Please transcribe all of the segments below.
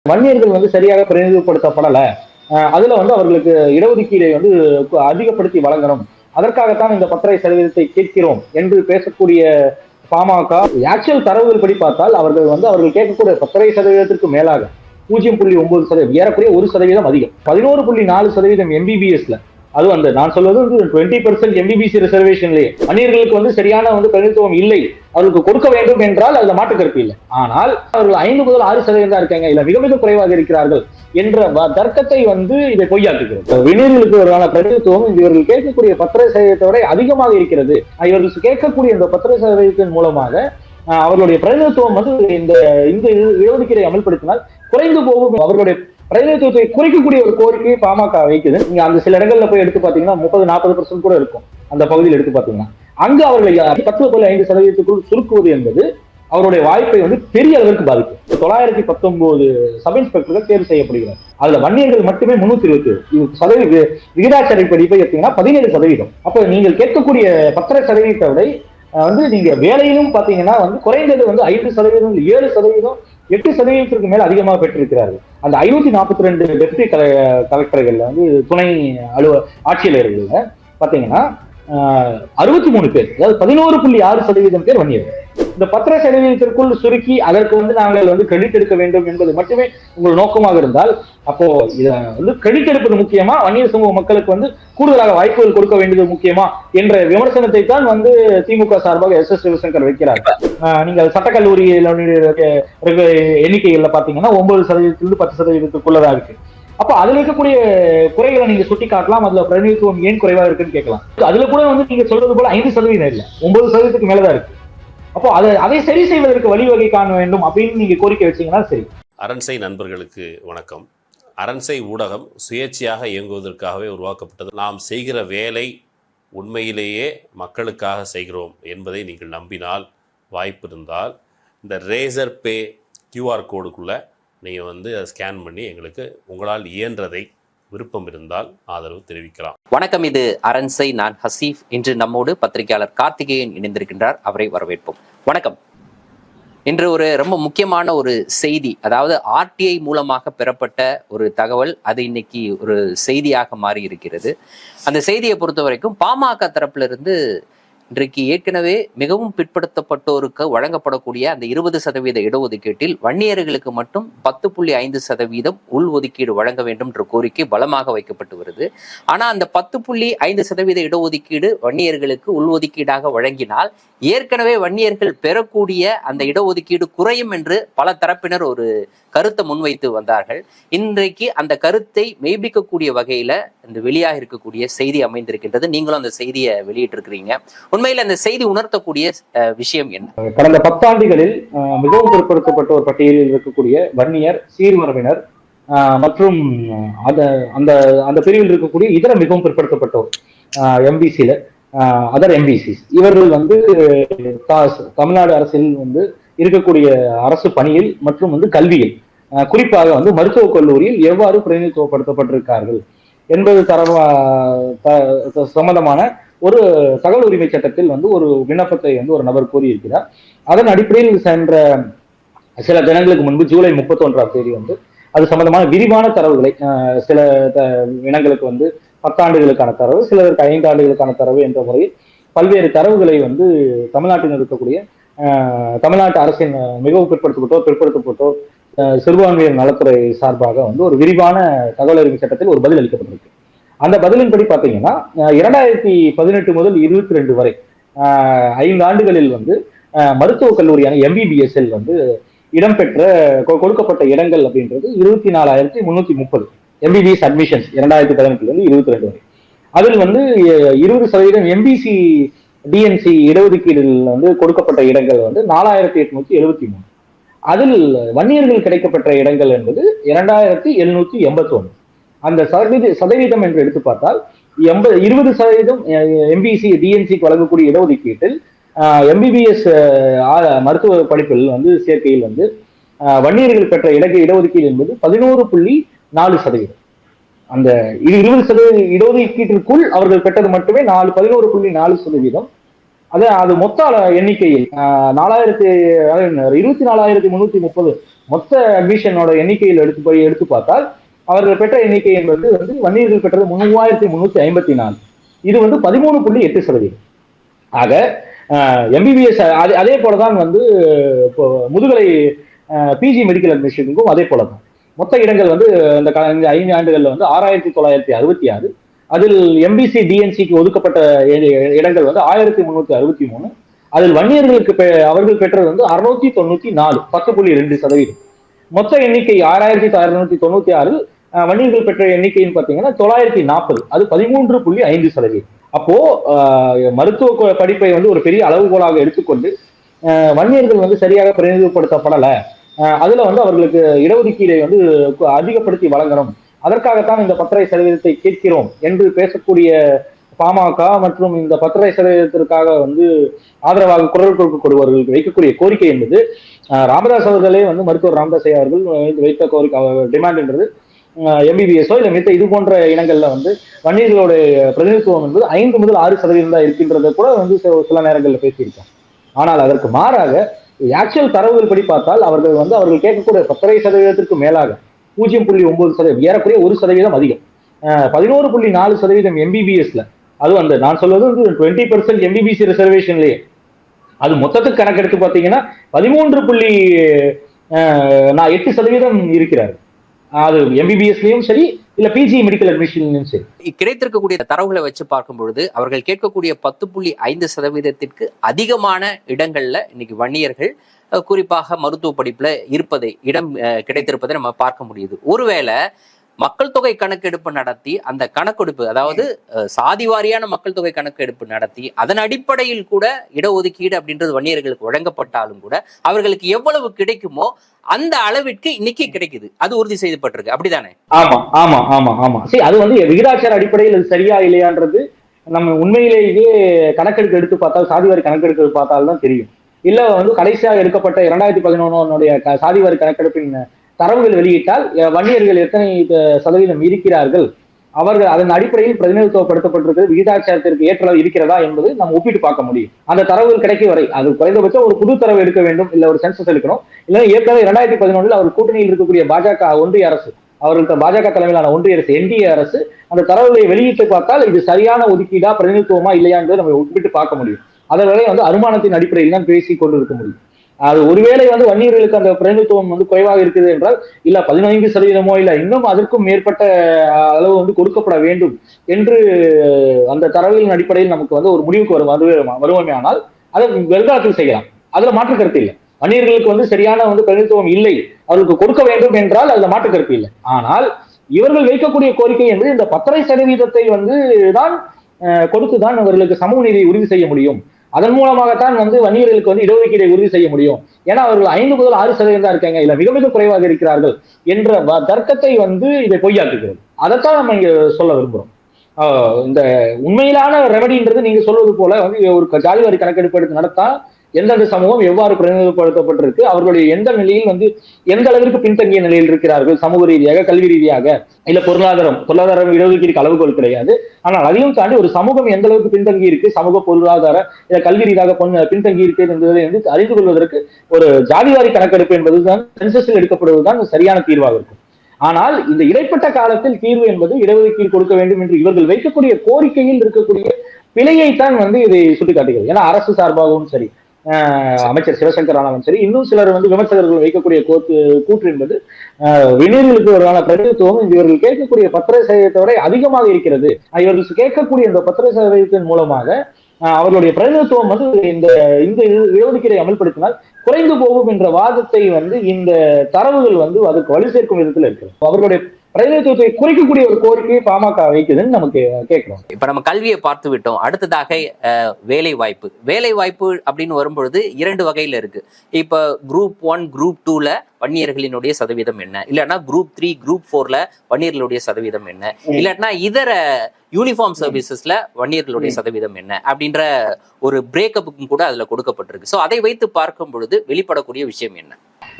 வன்னியர்கள் வந்து சரியாக பிரதிநிதிப்படுத்தப்படல. அதுல வந்து அவர்களுக்கு இடஒதுக்கீடை வந்து அதிகப்படுத்தி வழங்கணும். அதற்காகத்தான் இந்த 10% கேட்கிறோம் என்று பேசக்கூடிய பாமக ஆக்சுவல் தரவுகள் படி பார்த்தால் அவர்கள் கேட்கக்கூடிய 10% மேலாக 0.9% ஏறக்குறைய 1% அதிகம். 11.4% எம்பிபிஎஸ்ல அதுவும் அந்த நான் சொல்வது வந்து 20% எம்பிபிசி ரிசர்வேஷன்லேயே வன்னியர்களுக்கு வந்து சரியான வந்து பிரதிநிதித்துவம் இல்லை, அவர்களுக்கு கொடுக்க வேண்டும் என்றால் அதுல மாற்று கருத்து இல்லை. ஆனால் அவர்கள் 5 முதல் 6% தான் இருக்காங்க, இல்ல மிக மிக குறைவாக இருக்கிறார்கள் என்ற தர்க்கத்தை வந்து இதை பொய்யாக்குகிறது. வன்னியர்களுக்கு ஒரு பிரதிநிதித்துவம் இவர்கள் கேட்கக்கூடிய 10% விட அதிகமாக இருக்கிறது. இவர்கள் கேட்கக்கூடிய இந்த 10% மூலமாக அவர்களுடைய பிரதிநிதித்துவம் வந்து இந்த இடஒதுக்கீடை அமல்படுத்தினால் குறைந்து போகும். அவர்களுடைய பிரதிநிதித்துவத்தை குறைக்கக்கூடிய ஒரு கோரிக்கையை பாமக வைக்குது. நீங்க அந்த சில இடங்கள்ல போய் எடுத்து பாத்தீங்கன்னா 30-40% கூட இருக்கும். அந்த பகுதியில் எடுத்து பாத்தீங்கன்னா அங்கு அவர்கள் 10.5% சுருக்குவது என்பது அவருடைய வாய்ப்பை வந்து பெரிய அளவிற்கு பாதிக்கும். 919 சப் இன்ஸ்பெக்டர்கள் தேர்வு செய்யப்படுகிறார். அதுல வன்னியர்கள் மட்டுமே 320 விகிதாச்சாரப்படி பார்த்தீங்கன்னா 17%. அப்ப நீங்கள் கேட்கக்கூடிய 10% விட வந்து நீங்க வேலையிலும் பாத்தீங்கன்னா வந்து குறைந்தது வந்து 5%, 7%, 8% மேல அதிகமாக பெற்றிருக்கிறார்கள். அந்த 542 டெப்டி கலெக்டர்கள்ல வந்து துணை ஆட்சியாளர்கள்ல பாத்தீங்கன்னா 63 பேர், அதாவது 11.6% பேர் வன்னியர்கள். இந்த 10%க்குள் சுருக்கி அதற்கு வந்து நாங்கள் வந்து கிரெடிட் எடுக்க வேண்டும் என்பது மட்டுமே உங்கள் நோக்கமாக இருந்தால், அப்போ இத வந்து கிரெடிட் எடுப்பது முக்கியமா, வன்னியர் சமூக மக்களுக்கு வந்து கூடுதலாக வாய்ப்புகள் கொடுக்க வேண்டியது முக்கியமா என்ற விமர்சனத்தை தான் வந்து திமுக சார்பாக எஸ் சிவசங்கர் வைக்கிறார். நீங்கள் சட்டக்கல்லூரி எண்ணிக்கைகள்ல பாத்தீங்கன்னா 9%-லிருந்து 10%க்குள்ளதான் இருக்கு. அப்ப அதுல இருக்கக்கூடிய குறைகளை நீங்க சுட்டி காட்டலாம். அதுல பிரதிநிதித்துவம் ஏன் குறைவா இருக்குன்னு கேட்கலாம். அதுல கூட வந்து நீங்க சொல்றது போல 5% இல்ல, 9%க்கு மேலதான் இருக்கு. அப்போ அதை சரி செய்வதற்கு வழிவகை காண வேண்டும் அப்படின்னு நீங்க கோரிக்கை வச்சீங்கன்னா சரி. அரண்சை நண்பர்களுக்கு வணக்கம். அரண்சை ஊடகம் சுயேட்சையாக இயங்குவதற்காகவே உருவாக்கப்பட்டது. நாம் செய்கிற வேலை உண்மையிலேயே மக்களுக்காக செய்கிறோம் என்பதை நீங்கள் நம்பினால், வாய்ப்பு இருந்தால் இந்த ரேசர் பே கியூஆர் கோடுக்குள்ளே நீங்கள் வந்து அதை ஸ்கேன் பண்ணி எங்களுக்கு உங்களால் இயன்றதை விருப்பம் இருந்தால் ஆதரவு தெரிவிக்கலாம். வணக்கம், இது அரண்சை. நான் ஹசீஃப். இன்று நம்மோடு பத்திரிகையாளர் கார்த்திகேயன் இணைந்திருக்கின்றார். அவரை வரவேற்போம். வணக்கம். இன்று ஒரு ரொம்ப முக்கியமான ஒரு செய்தி, அதாவது ஆர்டிஐ மூலமாக பெறப்பட்ட ஒரு தகவல், அது இன்னைக்கு ஒரு செய்தியாக மாறி இருக்கிறது. அந்த செய்தியை பொறுத்த வரைக்கும் பாமக தரப்பிலிருந்து இன்றைக்கு ஏற்கனவே மிகவும் பிற்படுத்தப்பட்டோருக்கு வழங்கப்படக்கூடிய அந்த 20% இடஒதுக்கீட்டில் வன்னியர்களுக்கு மட்டும் 10.5% உள் ஒதுக்கீடு வழங்க வேண்டும் என்ற கோரிக்கை பலமாக வைக்கப்பட்டு வருது. ஆனா அந்த 10.5% இடஒதுக்கீடு வன்னியர்களுக்கு உள்ஒதுக்கீடாக வழங்கினால் ஏற்கனவே வன்னியர்கள் பெறக்கூடிய அந்த இடஒதுக்கீடு குறையும் என்று பல தரப்பினர் ஒரு கருத்தை முன்வைத்து வந்தார்கள். இன்றைக்கு அந்த கருத்தை மெய்ப்பிக்கக்கூடிய வகையில இந்த வெளியாக இருக்கக்கூடிய செய்தி அமைந்திருக்கின்றது. நீங்களும் அந்த செய்தியை வெளியிட்டிருக்கிறீங்க. உண்மையில் அந்த செய்தி உணர்த்தக்கூடிய விஷயம் என்ன? கடந்த 10 ஆண்டுகளில் மிகவும் பிற்படுத்தப்பட்ட ஒரு பட்டியலில் இருக்கக்கூடிய வன்னியர், சீர்மரபினர் மற்றும் அந்த பிரிவில் இருக்கக்கூடிய இதர மிகவும் பிற்படுத்தப்பட்டோர் எம்பிசில அதர் எம்பிசிஸ், இவர்கள் வந்து தமிழ்நாடு அரசில் வந்து இருக்கக்கூடிய அரசு பணியில் மற்றும் வந்து கல்வியில், குறிப்பாக வந்து மருத்துவக் கல்லூரியில் எவ்வாறு பிரதிநிதித்துவப்படுத்தப்பட்டிருக்கார்கள் என்பது சம்பந்தமான ஒரு தகவல் உரிமை சட்டத்தில் வந்து ஒரு விண்ணப்பத்தை வந்து ஒரு நபர் கோரியிருக்கிறார். அதன் அடிப்படையில் சென்ற சில தினங்களுக்கு முன்பு ஜூலை 31ஆம் தேதி வந்து அது சம்பந்தமான விரிவான தரவுகளை, சில இனங்களுக்கு வந்து 10 ஆண்டுகளுக்கான தரவு, சிலருக்கு 5 ஆண்டுகளுக்கான தரவு என்ற முறையில் பல்வேறு தரவுகளை வந்து தமிழ்நாட்டில் இருக்கக்கூடிய தமிழ்நாட்டு அரசின் மிகவும் பிற்படுத்தப்பட்டோர் சிறுபான்மையினர் நலத்துறை சார்பாக வந்து ஒரு விரிவான தகவல் அறிக்கை சட்டத்தில் ஒரு பதில் அளிக்கப்பட்டிருக்கு. அந்த பதிலின்படி பார்த்தீங்கன்னா 2018 முதல் 22 வரை 5 ஆண்டுகளில் வந்து மருத்துவக் கல்லூரியான எம்பிபிஎஸ்எல் வந்து இடம்பெற்ற கொடுக்கப்பட்ட இடங்கள் அப்படின்றது 24,330 எம்பிபிஎஸ் அட்மிஷன்ஸ் 2018 22 வரை. அதில் வந்து 20% எம்பிசி டிஎன்சி இடஒதுக்கீடுகள் வந்து கொடுக்கப்பட்ட இடங்கள் வந்து 4,873. அதில் வன்னியர்கள் கிடைக்கப்பட்ட இடங்கள் என்பது 2,781. அந்த சதவீதம் என்று எடுத்து பார்த்தால் 20% எம்பிசி டிஎன்சிக்கு வழங்கக்கூடிய இடஒதுக்கீட்டில் எம்பிபிஎஸ் மருத்துவ படிப்பில் வந்து சேர்க்கையில் வந்து வன்னியர்கள் பெற்ற இடஒதுக்கீடு என்பது 11.4%. அந்த 20% இடஒதுக்கீட்டிற்குள் அவர்கள் பெற்றது மட்டுமே 11.4%. அது மொத்த எண்ணிக்கையில் 24,330 மொத்த அட்மிஷனோட எண்ணிக்கையில் எடுத்து பார்த்தால் அவர்கள் பெற்ற எண்ணிக்கை என்பது வந்து வன்னியர்கள் பெற்றது 3354. இது வந்து 13.8%. ஆக எம்பிபிஎஸ் அதே போலதான் வந்து முதுகலை பிஜி மெடிக்கல் அட்மிஷனுக்கும் அதே போலதான் மொத்த இடங்கள் வந்து இந்த 5 ஆண்டுகள்ல வந்து 6966. அதில் எம்பிசி டிஎன்சிக்கு ஒதுக்கப்பட்ட இடங்கள் வந்து 1363. அதில் வன்னியர்களுக்கு அவர்கள் பெற்றது வந்து 694, 10.2%. மொத்த எண்ணிக்கை 6696. வன்னியர்கள் பெற்ற எண்ணிக்கைன்னு பாத்தீங்கன்னா 940, அது 13.5%. அப்போ மருத்துவ படிப்பை வந்து ஒரு பெரிய அளவுகோலாக எடுத்துக்கொண்டு வன்னியர்கள் வந்து சரியாக பிரதிநிதிப்படுத்தப்படல, அதுல வந்து அவர்களுக்கு இடஒதுக்கீடை வந்து அதிகப்படுத்தி வழங்கணும், அதற்காகத்தான் இந்த 10% கேட்கிறோம் என்று பேசக்கூடிய பாமக மற்றும் இந்த 10% வந்து ஆதரவாக குரல் கொடுக்கக்கூடியவர்களுக்கு வைக்கக்கூடிய கோரிக்கை என்பது ராமதாஸ் அவர்களே வந்து மருத்துவர் ராமதாஸ் அவர்கள் வைத்த கோரிக்கை டிமாண்ட் என்றது எம்பிபிஎஸ்ஓ இல்ல மித்த இது போன்ற இனங்கள்ல வந்து வன்னியர்களுடைய பிரதிநிதித்துவம் என்பது 5 முதல் 6% தான் இருக்கின்றத கூட வந்து சில நேரங்களில் பேசியிருக்கோம். ஆனால் அதற்கு மாறாக ஆக்சுவல் தரவுகள் படி பார்த்தால் அவர்கள் கேட்கக்கூடிய 10% மேலாக 0.9%, ஏறக்குறைய 1% அதிகம். 11.4% எம்பிபிஎஸ்ல, அதுவும் அந்த நான் சொல்வது வந்து 20% எம்பிபிசி ரிசர்வேஷன்லயே, அது மொத்தத்துக்கு கணக்கெடுத்து பார்த்தீங்கன்னா 13.8% இருக்கிறார். அது எம்பிபிஎஸ்லயும் சரி இல்ல பிஜி மெடிக்கல் அட்மிஷன்லயும் சரி. கிடைத்திருக்கக்கூடிய தரவுகளை வச்சு பார்க்கும் பொழுது அவர்கள் கேட்கக்கூடிய 10.5%க்கு அதிகமான இடங்கள்ல இன்னைக்கு வன்னியர்கள் குறிப்பாக மருத்துவ படிப்புல இடம் கிடைத்திருப்பதை நம்ம பார்க்க முடியுது. ஒருவேளை மக்கள் தொகை கணக்கெடுப்பு நடத்தி அந்த கணக்கெடுப்பு, அதாவது சாதி வாரியான மக்கள் தொகை கணக்கெடுப்பு நடத்தி அதன் அடிப்படையில் கூட இடஒதுக்கீடு அப்படின்றது வன்னியர்களுக்கு வழங்கப்பட்டாலும் கூட அவர்களுக்கு எவ்வளவு கிடைக்குமோ அந்த அளவிற்கு இன்னைக்கு கிடைக்குது, அது உறுதி செய்யப்பட்டிருக்கு, அப்படிதானே? ஆமா ஆமா ஆமா ஆமா சரி, அது வந்து விகிதாச்சார அடிப்படையில் அது சரியா இல்லையான்றது நம்ம உண்மையிலேயே கணக்கெடுப்பு எடுத்து பார்த்தால், சாதிவாரி கணக்கெடுப்பு பார்த்தால்தான் தெரியும். இல்ல வந்து கடைசியாக எடுக்கப்பட்ட 2011 சாதிவாரி கணக்கெடுப்பின் தரவுகள் வெளியிட்டால் வன்னியர்கள் எத்தனை சதவீதம் இருக்கிறார்கள், அவர்கள் அதன் அடிப்படையில் பிரதிநிதித்துவப்படுத்தப்பட்டிருக்கிறது விகிதாச்சாரத்திற்கு ஏற்றளவு இருக்கிறதா என்பது நம்ம ஒப்பிட்டு பார்க்க முடியும். அந்த தரவுகள் கிடைக்கும் வரை அது குறைந்தபட்சம் ஒரு புது தரவு எடுக்க வேண்டும், இல்ல ஒரு சென்சஸ் எடுக்கணும். இல்லைன்னா ஏற்கனவே 2011 அவர் கூட்டணியில் இருக்கக்கூடிய பாஜக ஒன்றிய அரசு, அவர்களுக்கு பாஜக தலைமையிலான ஒன்றிய அரசு என்டிஏ அரசு அந்த தரவுகளை வெளியிட்டு பார்த்தால் இது சரியான ஒதுக்கீடா பிரதிநிதித்துவமா இல்லையா என்பதை நம்ம ஒப்பிட்டு பார்க்க முடியும். அதனாலே வந்து அனுமானத்தின் அடிப்படையில் தான் பேசி கொண்டிருக்க முடியும். அது ஒருவேளை வந்து வன்னியர்களுக்கு அந்த பிரதிநிதித்துவம் வந்து குறைவாக இருக்குது என்றால், இல்ல 15% இல்ல இன்னும் அதற்கும் மேற்பட்ட அளவு வந்து கொடுக்கப்பட வேண்டும் என்று அந்த தரவுகளின் அடிப்படையில் நமக்கு வந்து ஒரு முடிவுக்கு வருவோமே ஆனால் அதை வெறுகாலத்தில் செய்யலாம், அதுல மாற்று கருத்து இல்லை. வன்னியர்களுக்கு வந்து சரியான வந்து பிரதிநிதித்துவம் இல்லை, அவர்களுக்கு கொடுக்க வேண்டும் என்றால் அதுல மாற்று கருத்து இல்லை. ஆனால் இவர்கள் வைக்கக்கூடிய கோரிக்கை என்பது இந்த 10% வந்து தான் கொடுத்துதான் அவர்களுக்கு சமூக நீதியை உறுதி செய்ய முடியும், அதன் மூலமாகத்தான் வந்து வன்னியர்களுக்கு வந்து இடஒதுக்கீடை உறுதி செய்ய முடியும், ஏன்னா அவர்கள் 5 முதல் 6% தான் இருக்காங்க, இல்ல மிக மிக குறைவாக இருக்கிறார்கள் என்ற தர்க்கத்தை வந்து இதை பொய்யாக்குகிறது. அதைத்தான் நம்ம இங்க சொல்ல விரும்புறோம். இந்த உண்மையிலான ரெமடின்றது நீங்க சொல்வது போல வந்து ஒரு ஜாதிவாரி கணக்கெடுப்பு எடுத்து நடத்தா எந்தெந்த சமூகம் எவ்வாறு பிரதிநிதிப்படுத்தப்பட்டிருக்கு, அவர்களுடைய எந்த நிலையில் வந்து எந்த அளவிற்கு பின்தங்கிய நிலையில் இருக்கிறார்கள், சமூக ரீதியாக கல்வி ரீதியாக இல்ல பொருளாதாரம் இடஒதுக்கீடு அளவுகோல் கிடையாது. ஆனால் அதையும் தாண்டி ஒரு சமூகம் எந்த அளவுக்கு பின்தங்கி இருக்கு, சமூக பொருளாதார இல்ல கல்வி ரீதியாக பின்தங்கி இருக்கு என்பதை வந்து அறிந்து கொள்வதற்கு ஒரு ஜாதிவாரி கணக்கெடுப்பு என்பதுதான் சென்சஸில் எடுக்கப்படுவதுதான் சரியான தீர்வாக இருக்கும். ஆனால் இந்த இடைப்பட்ட காலத்தில் தீர்வு என்பது இடஒதுக்கீடு கொடுக்க வேண்டும் என்று இவர்கள் வைக்கக்கூடிய கோரிக்கையில் இருக்கக்கூடிய பிழையைத்தான் வந்து இதை சுட்டிக்காட்டுகிறது. ஏன்னா அரசு சார்பாகவும் சரி, அமைச்சர் சிவசங்கர் ஆனவன் சரி, இன்னும் சிலர் வந்து விமர்சகர்கள் வைக்கக்கூடிய கூற்று என்பது வினர்களுக்கு ஒருவான பிரதிநிதித்துவம் இவர்கள் கேட்கக்கூடிய 10% வரை அதிகமாக இருக்கிறது, இவர்கள் கேட்கக்கூடிய இந்த 10% மூலமாக அவர்களுடைய பிரதிநிதித்துவம் வந்து இந்த இடஒதுக்கீடை அமல்படுத்தினால் குறைந்து போகும் என்ற வாதத்தை வந்து இந்த தரவுகள் வந்து அதுக்கு வலு சேர்க்கும் விதத்தில் இருக்கிறது. அவர்களுடைய பிரதிநிதித்துவத்தை குறைக்கக்கூடிய ஒரு கோரிக்கையை பாமக வைக்குதுன்னு நமக்கு கேட்கிறோம். இப்ப நம்ம கல்வியை பார்த்து விட்டோம். அடுத்ததாக வேலை வாய்ப்பு அப்படின்னு வரும்பொழுது 2 வகையில இருக்கு. இப்ப குரூப் 1 குரூப் 2ல வன்னியர்களினுடைய சதவீதம் என்ன, இல்லைன்னா குரூப் 3 குரூப் 4ல வன்னியர்களுடைய சதவீதம் என்ன, இல்லாட்டினா இதர யூனிஃபார்ம் சர்வீசஸ்ல வன்னியர்களுடைய சதவீதம் என்ன அப்படின்ற ஒரு பிரேக்கப்புக்கும் கூட அதுல கொடுக்கப்பட்டிருக்கு. சோ அதை வைத்து பார்க்கும் பொழுது வெளிப்படக்கூடிய விஷயம் என்ன?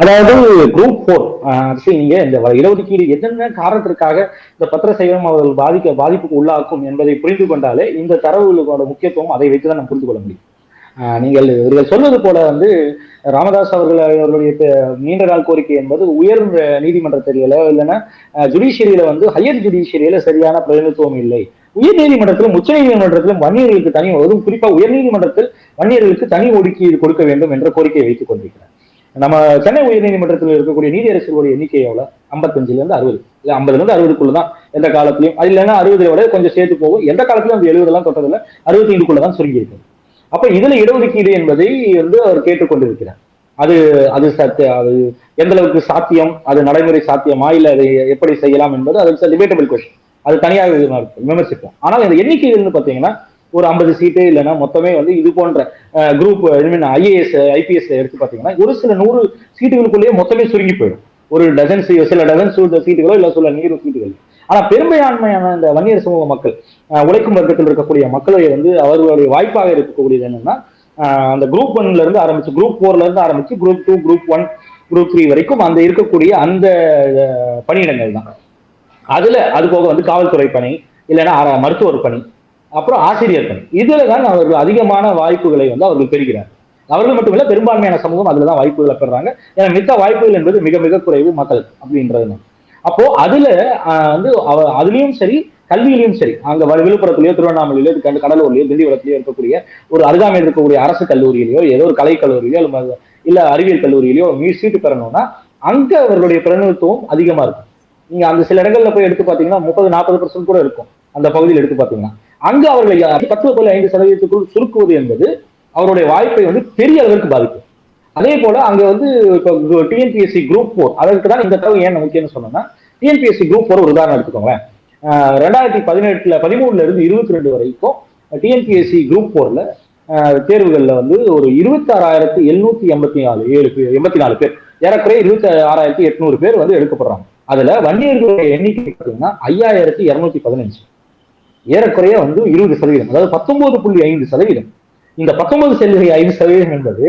அதாவது குரூப் 4 நீங்க இந்த இடஒதுக்கீடு என்னென்ன காரணத்திற்காக இந்த 10% அவர்கள் பாதிப்புக்கு உள்ளாக்கும் என்பதை புரிந்து கொண்டாலே இந்த தரவுகளோட முக்கியத்துவம் அதை வைத்துதான் நம்ம புரிந்து கொள்ள முடியும். நீங்கள் இவர்கள் சொல்வது போல வந்து ராமதாஸ் அவர்களுடைய நீண்ட நாள் கோரிக்கை என்பது உயர் நீதிமன்றத்திலோ இல்லைன்னா ஜுடிஷியரியில வந்து ஹையர் ஜுடிஷியரியில சரியான பிரதிநிதித்துவம் இல்லை. உயர் நீதிமன்றத்திலும் உச்ச நீதிமன்றத்திலும் வன்னியர்களுக்கு தனி, அதுவும் குறிப்பா உயர் நீதிமன்றத்தில் வன்னியர்களுக்கு தனி ஒதுக்கீடு கொடுக்க வேண்டும் என்ற கோரிக்கையை வைத்துக் கொண்டிருக்கிறார். நம்ம சென்னை உயர் நீதிமன்றத்தில் இருக்கக்கூடிய நீதியரசர்களுடைய எண்ணிக்கை எவ்வளவு? 55ல இருந்து 60, இல்ல 50ல இருந்து 60க்குள்ளதான் எந்த காலத்திலையும். அது இல்லைன்னா 60 விட கொஞ்சம் சேர்த்து போகும். எந்த காலத்திலும் அந்த 70 எல்லாம் தொட்டதில்லை, 65க்குள்ளதான் சுருங்கி இருக்கு. அப்ப இதுல இடஒதுக்கீடு என்பதை வந்து அவர் கேட்டுக்கொண்டிருக்கிறார். அது அது அது எந்த அளவுக்கு சாத்தியம், அது நடைமுறை சாத்தியமா, இல்ல அதை எப்படி செய்யலாம் என்பது அது டிபேட்டபிள் கொஸ்டின், அது தனியாக விமர்சிப்போம். ஆனால் இந்த எண்ணிக்கைகள்னு பாத்தீங்கன்னா ஒரு 50 சீட்டு இல்லைன்னா மொத்தமே வந்து இது போன்ற குரூப் ஐஏஎஸ் ஐபிஎஸ் எடுத்து பாத்தீங்கன்னா ஒரு சில 100 சீட்டுகளுக்குள்ளேயே மொத்தமே சுருங்கி போயிடும். ஒரு டசன் சில டசன் சீட்டுகளோ இல்ல சில 100 சீட்டுகள். ஆனா பெரும்பான்மையான இந்த வன்னியர் சமூக மக்கள், உழைக்கும் வர்க்கத்தில் இருக்கக்கூடிய மக்களை வந்து அவர்களுடைய வாய்ப்பாக இருக்கக்கூடியது என்னன்னா, அந்த குரூப் 1ல இருந்து ஆரம்பிச்சு குரூப் 4ல இருந்து ஆரம்பிச்சு குரூப் 2 குரூப் 1 குரூப் 3 வரைக்கும் அந்த இருக்கக்கூடிய அந்த பணியிடங்கள் தான். அதுல அது போக வந்து காவல்துறை பணி, இல்லைன்னா மருத்துவர் பணி, அப்புறம் ஆசிரியர் பணி, இதுலதான் அவர்கள் அதிகமான வாய்ப்புகளை வந்து அவர்கள் பெறுகிறார். அவர்கள் மட்டுமில்ல, பெரும்பான்மையான சமூகம் அதுலதான் வாய்ப்புகளை பெறாங்க. ஏன்னா மித்த வாய்ப்புகள் என்பது மிக மிக குறைவு மக்கள் அப்படின்றது. அப்போ அதுல வந்து அதுலயும் சரி கல்வியிலையும் சரி, அங்க விழுப்புரத்திலேயோ திருவண்ணாமலையிலோ கடலூர்லயோ திண்டிவனத்திலேயோ இருக்கக்கூடிய ஒரு அருகாமையில் இருக்கக்கூடிய அரசு கல்லூரியிலையோ ஏதோ ஒரு கலை கல்லூரியிலோ இல்ல அறிவியல் கல்லூரியிலோ சீட்டு பெறணும்னா அங்க அவர்களுடைய பிரதிநிதித்துவம் அதிகமா இருக்கும். நீங்க அந்த சில இடங்கள்ல போய் எடுத்து பாத்தீங்கன்னா 30-40% கூட இருக்கும். அந்த பகுதியில் எடுத்து பாத்தீங்கன்னா அங்க அவர்களை 10-5% சுருக்குவது என்பது அவருடைய வாய்ப்பை வந்து பெரிய அளவிற்கு பாதிக்கும். அதே போல அங்க வந்து டிஎன்பிஎஸ்சி குரூப் 4, அதற்கு தான் இந்த தகவல் ஏன் முக்கியம்னு சொன்னோம்னா, டிஎன்பிஎஸ்சி குரூப் 4 ஒரு உதாரணம் எடுத்துக்கோங்களேன். 2013 இருந்து 22 வரைக்கும் டிஎன்பிஎஸ்சி குரூப் 4ல தேர்வுகள்ல வந்து ஒரு 26,784 பேர், ஏறக்குறைய 26,800 பேர் வந்து எடுக்கப்படுறாங்க. அதுல வன்னியர்களுடைய எண்ணிக்கை பார்த்தீங்கன்னா 5,215, ஏறக்குறைய வந்து 20%, அதாவது 19.5%. இந்த 19.5% என்பது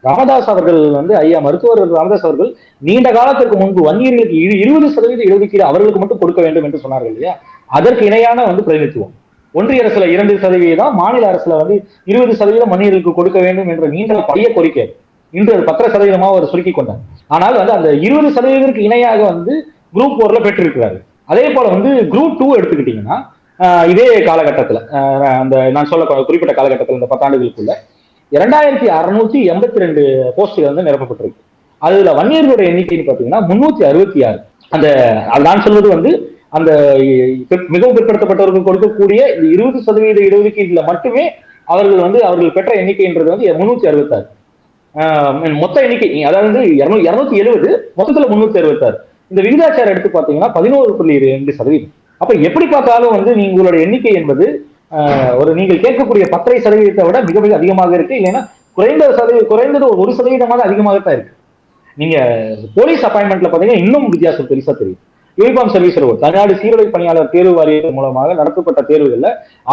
ராமதாஸ் அவர்கள் வந்து மருத்துவர் ராமதாஸ் அவர்கள் நீண்ட காலத்திற்கு முன்பு வன்னியர்களுக்கு 20% இடஒதுக்கீடு அவர்களுக்கு மட்டும் கொடுக்க வேண்டும் என்று சொன்னார்கள் இல்லையா, அதற்கு இணையான வந்து பிரதிநிதித்துவம். ஒன்றிய அரசுல 2%, மாநில அரசுல வந்து 20% வன்னியர்களுக்கு கொடுக்க வேண்டும் என்ற நீண்ட பழைய கோரிக்கை இன்று 10% அவர் சுருக்கி கொண்டார். ஆனால் வந்து அந்த 20% இணையாக வந்து குரூப் 4ல பெற்றிருக்கிறாரு. அதே போல வந்து குரூப் 2 எடுத்துக்கிட்டீங்கன்னா இதே காலகட்டத்துல அந்த நான் சொல்ல குறிப்பிட்ட காலகட்டத்தில் இந்த 10 ஆண்டுகளுக்குள்ள 2,682 போஸ்டுகள் வந்து நிரப்பப்பட்டிருக்கு. அதுல வன்னியர்களுடைய எண்ணிக்கைன்னு பாத்தீங்கன்னா 366. அந்த நான் சொல்வது வந்து அந்த மிகவும் பிற்படுத்தப்பட்டவர்கள் கொடுக்கக்கூடிய இந்த 20% இடஒதுக்கீடுல மட்டுமே அவர்கள் பெற்ற எண்ணிக்கைன்றது வந்து 366. மொத்த எண்ணிக்கை அதாவது 270, மொத்தத்துல 366. இந்த விகிதாச்சாரம் எடுத்து பாத்தீங்கன்னா 11.2%. அப்ப எப்படி பார்த்தாலும் வந்து உங்களுடைய எண்ணிக்கை என்பது ஒரு நீங்கள் கேட்கக்கூடிய 10% விட மிக மிக அதிகமாக இருக்கு. இல்லைன்னா குறைந்தது 1% அதிகமாகத்தான் இருக்கு. நீங்க போலீஸ் அப்பாயின்மெண்ட்ல பாத்தீங்கன்னா இன்னும் வித்தியாசம் பெருசா தெரியும். யூனிஃபார்ம் சர்வீஸ் தமிழ்நாடு சீருடை பணியாளர் தேர்வு வாரியத்தின் மூலமாக நடத்தப்பட்ட தேர்வுகள்ல